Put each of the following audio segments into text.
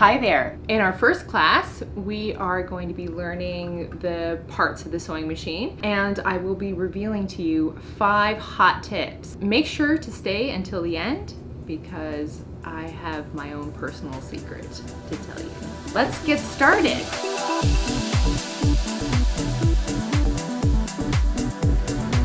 Hi there. In our first class, we are going to be learning the parts of the sewing machine, and I will be revealing to you 5 hot tips. Make sure to stay until the end because I have my own personal secret to tell you. Let's get started.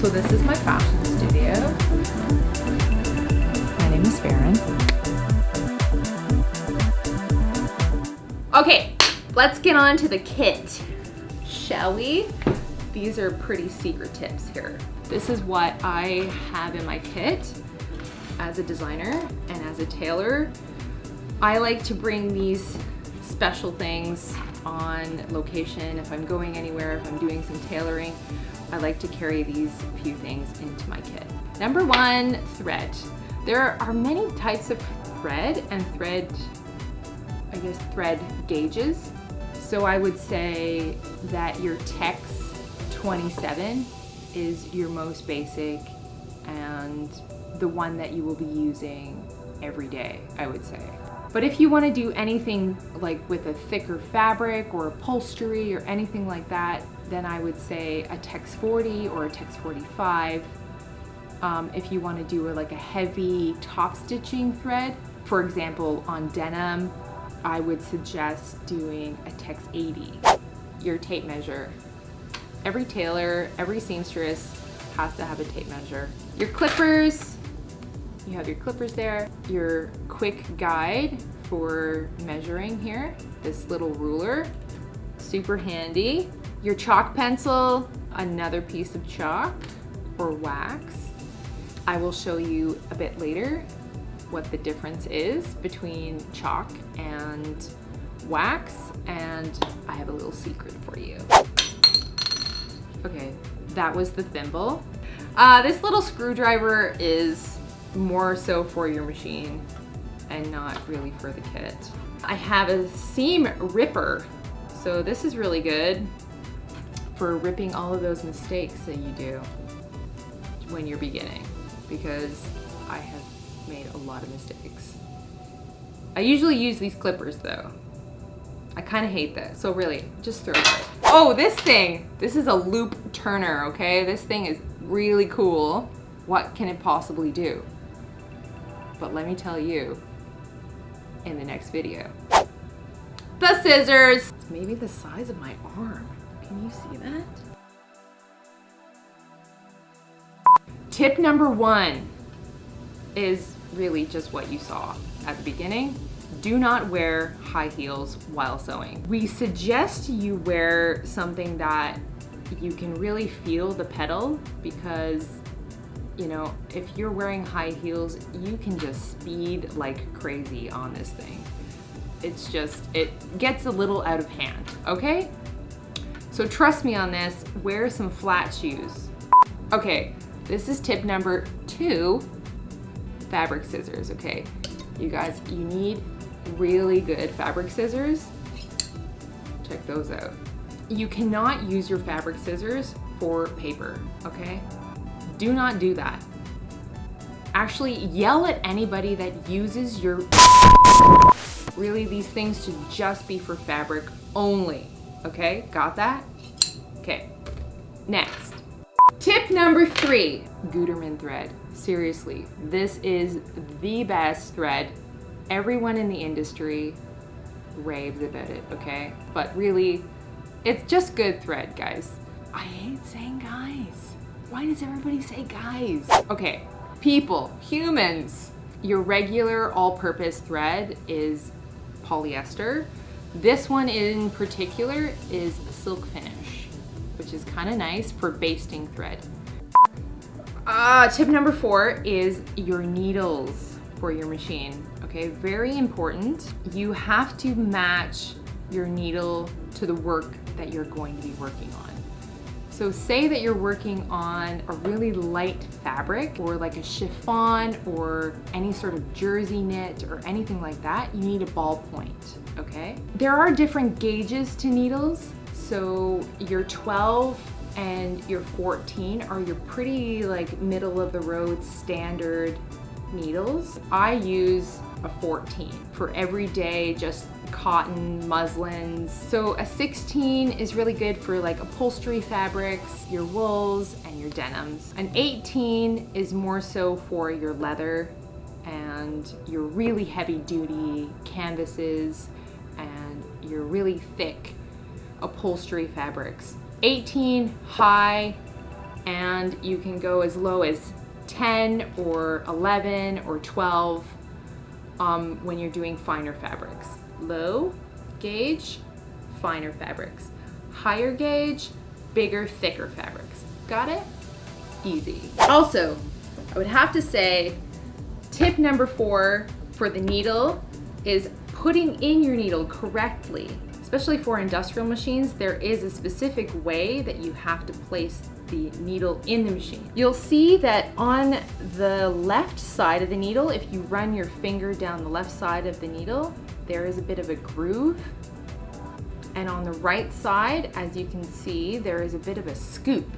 So this is my fashion studio. My name is Farron. Okay, let's get on to the kit, shall we? These are pretty secret tips here. This is what I have in my kit as a designer and as a tailor. I like to bring these special things on location. If I'm going anywhere, if I'm doing some tailoring, I like to carry these few things into my kit. Number 1, thread. There are many types of thread and thread gauges. So I would say that your Tex 27 is your most basic and the one that you will be using every day, I would say. But if you want to do anything like with a thicker fabric or upholstery or anything like that, then I would say a Tex 40 or a Tex 45. If you want to do like a heavy top stitching thread, for example, on denim, I would suggest doing a Tex 80. Your tape measure. Every tailor, every seamstress has to have a tape measure. Your clippers, you have your clippers there. Your quick guide for measuring here, this little ruler, super handy. Your chalk pencil, another piece of chalk or wax. I will show you a bit later what the difference is between chalk and wax, and I have a little secret for you. Okay, that was the thimble. This little screwdriver is more so for your machine and not really for the kit. I have a seam ripper, so this is really good for ripping all of those mistakes that you do when you're beginning, because I have made a lot of mistakes. I usually use these clippers though. I kind of hate this, so really, just throw it away. Oh, this thing! This is a loop turner, okay? This thing is really cool. What can it possibly do? But let me tell you in the next video. The scissors! It's maybe the size of my arm. Can you see that? Tip number 1 is really just what you saw at the beginning. Do not wear high heels while sewing. We suggest you wear something that you can really feel the pedal, because you know, if you're wearing high heels, you can just speed like crazy on this thing. It's just, it gets a little out of hand, okay? So trust me on this, wear some flat shoes. Okay, this is tip number 2, fabric scissors, okay? You guys, you need really good fabric scissors. Check those out. You cannot use your fabric scissors for paper, okay? Do not do that. Actually, yell at anybody that uses your... Really, these things should just be for fabric only, okay? Got that? Okay, next. Tip number 3, Gutermann thread. Seriously, this is the best thread. Everyone in the industry raves about it, okay? But really, it's just good thread, guys. I hate saying guys. Why does everybody say guys? Okay, people, humans. Your regular all-purpose thread is polyester. This one in particular is silk finish, which is kind of nice for basting thread. Tip number 4 is your needles for your machine. Okay, very important. You have to match your needle to the work that you're going to be working on. So say that you're working on a really light fabric or like a chiffon or any sort of jersey knit or anything like that, you need a ball point, okay? There are different gauges to needles. So your 12 and your 14 are your pretty like middle of the road standard needles. I use a 14 for everyday, just cotton, muslins. So a 16 is really good for like upholstery fabrics, your wools, and your denims. An 18 is more so for your leather and your really heavy duty canvases and your really thick upholstery fabrics. 18 high, and you can go as low as 10 or 11 or 12 when you're doing finer fabrics. Low gauge, finer fabrics. Higher gauge, bigger, thicker fabrics. Got it? Easy. Also, I would have to say, tip number 4 for the needle is putting in your needle correctly. Especially for industrial machines, there is a specific way that you have to place the needle in the machine. You'll see that on the left side of the needle, if you run your finger down the left side of the needle, there is a bit of a groove. And on the right side, as you can see, there is a bit of a scoop.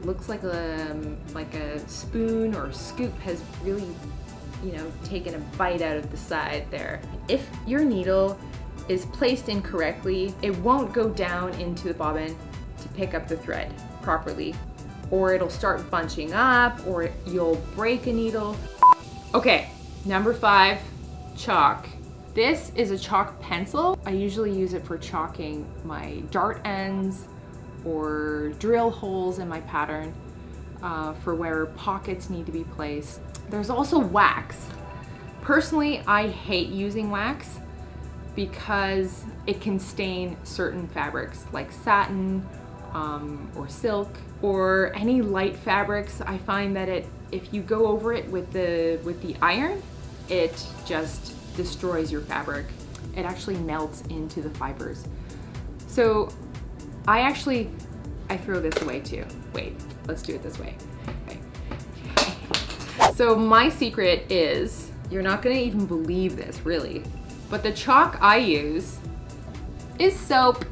Looks like a spoon or scoop has really, taken a bite out of the side there. If your needle is placed incorrectly, it won't go down into the bobbin to pick up the thread properly, or it'll start bunching up, or you'll break a needle. Okay, number 5, chalk. This is a chalk pencil. I usually use it for chalking my dart ends or drill holes in my pattern for where pockets need to be placed. There's also wax. Personally, I hate using wax because it can stain certain fabrics like satin or silk or any light fabrics. I find that if you go over it with the iron, it just destroys your fabric. It actually melts into the fibers. So I throw this away too. Wait, let's do it this way. Okay. So my secret is, you're not gonna even believe this really, but the chalk I use is soap.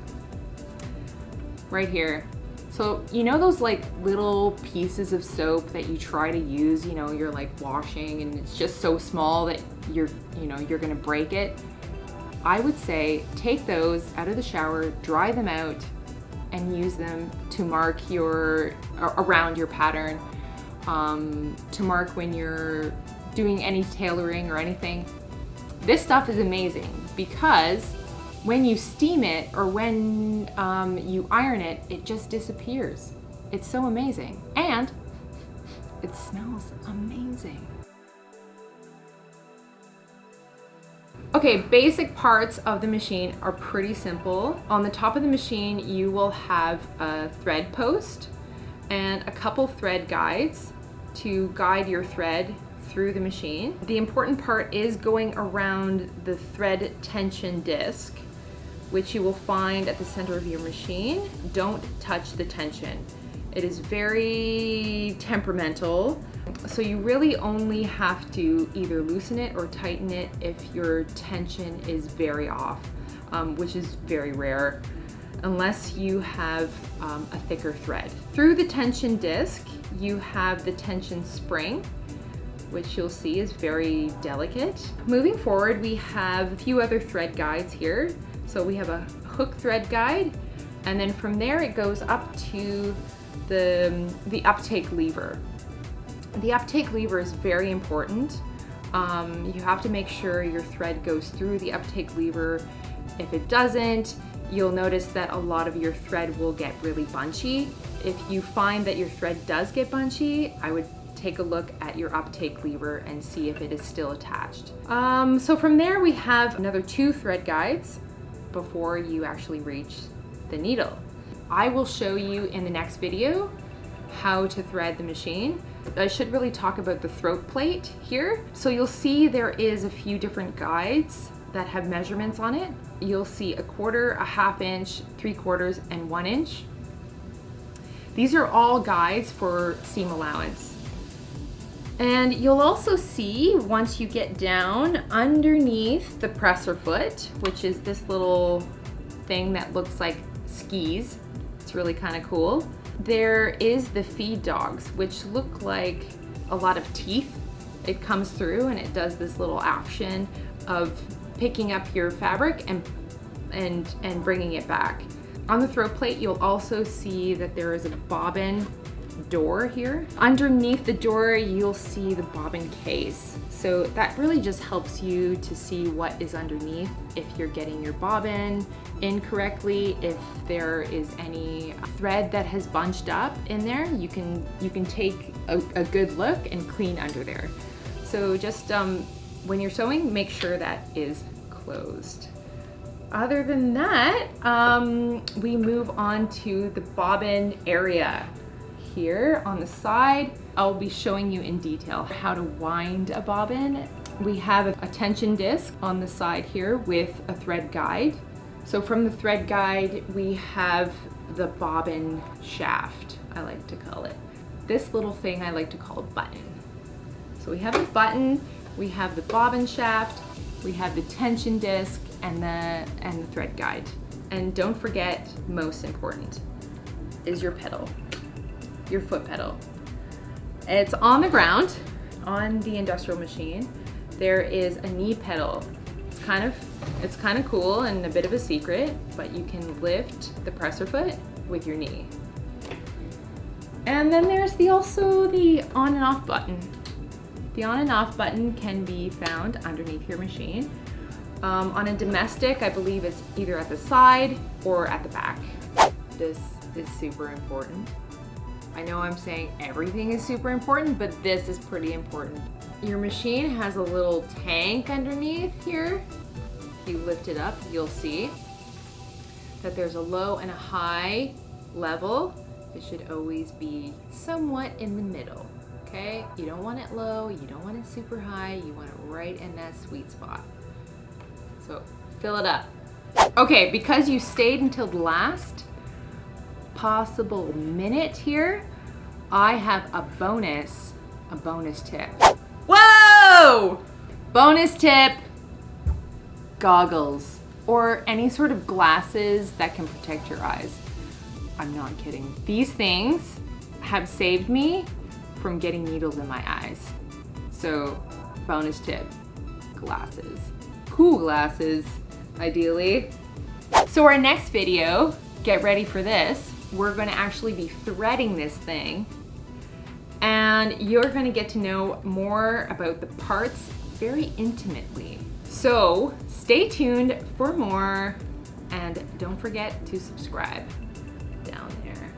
Right here. So you know those like little pieces of soap that you try to use, you're like washing and it's just so small that you're gonna break it? I would say take those out of the shower, dry them out, and use them to mark around your pattern, to mark when you're doing any tailoring or anything. This stuff is amazing because when you steam it or when you iron it, it just disappears. It's so amazing. And it smells amazing. Okay, basic parts of the machine are pretty simple. On the top of the machine, you will have a thread post and a couple thread guides to guide your thread through the machine. The important part is going around the thread tension disc, which you will find at the center of your machine. Don't touch the tension. It is very temperamental, so you really only have to either loosen it or tighten it if your tension is very off, which is very rare, unless you have a thicker thread. Through the tension disc, you have the tension spring, which you'll see is very delicate. Moving forward, we have a few other thread guides here. So we have a hook thread guide, and then from there it goes up to the uptake lever. The uptake lever is very important. You have to make sure your thread goes through the uptake lever. If it doesn't, you'll notice that a lot of your thread will get really bunchy. If you find that your thread does get bunchy, I would take a look at your uptake lever and see if it is still attached. So from there we have another 2 thread guides before you actually reach the needle. I will show you in the next video how to thread the machine. I should really talk about the throat plate here. So you'll see there is a few different guides that have measurements on it. You'll see 1/4, 1/2 inch, 3/4, and 1 inch. These are all guides for seam allowance. And you'll also see, once you get down underneath the presser foot, which is this little thing that looks like skis, it's really kind of cool, there is the feed dogs, which look like a lot of teeth it comes through and it does this little action of picking up your fabric and bringing it back. On the throat plate, you'll also see that there is a bobbin door here. Underneath the door, you'll see the bobbin case. So that really just helps you to see what is underneath, if you're getting your bobbin incorrectly, if there is any thread that has bunched up in there, you can take a good look and clean under there. So just when you're sewing, make sure that is closed. Other than that, we move on to the bobbin area. Here on the side, I'll be showing you in detail how to wind a bobbin. We have a tension disc on the side here with a thread guide. So from the thread guide, we have the bobbin shaft, I like to call it. This little thing I like to call a button. So we have a button, we have the bobbin shaft, we have the tension disc, and the thread guide. And don't forget, most important, is your pedal. Your foot pedal. It's on the ground on the industrial machine. There is a knee pedal. It's kind of cool and a bit of a secret, but you can lift the presser foot with your knee. And then there's also the on and off button. The on and off button can be found underneath your machine. On a domestic, I believe it's either at the side or at the back. This is super important. I know I'm saying everything is super important, but this is pretty important. Your machine has a little tank underneath here. If you lift it up, you'll see that there's a low and a high level. It should always be somewhat in the middle, okay? You don't want it low, you don't want it super high, you want it right in that sweet spot. So fill it up. Okay, because you stayed until the last possible minute here, I have a bonus tip. Whoa! Bonus tip, goggles or any sort of glasses that can protect your eyes. I'm not kidding. These things have saved me from getting needles in my eyes. So bonus tip, glasses. Cool glasses, ideally. So our next video, get ready for this. We're gonna actually be threading this thing, and you're gonna get to know more about the parts very intimately. So stay tuned for more, and don't forget to subscribe down there,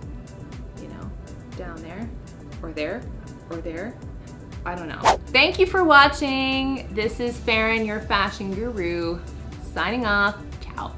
you know, down there, or there, or there, I don't know. Thank you for watching. This is Farron, your fashion guru, signing off. Ciao.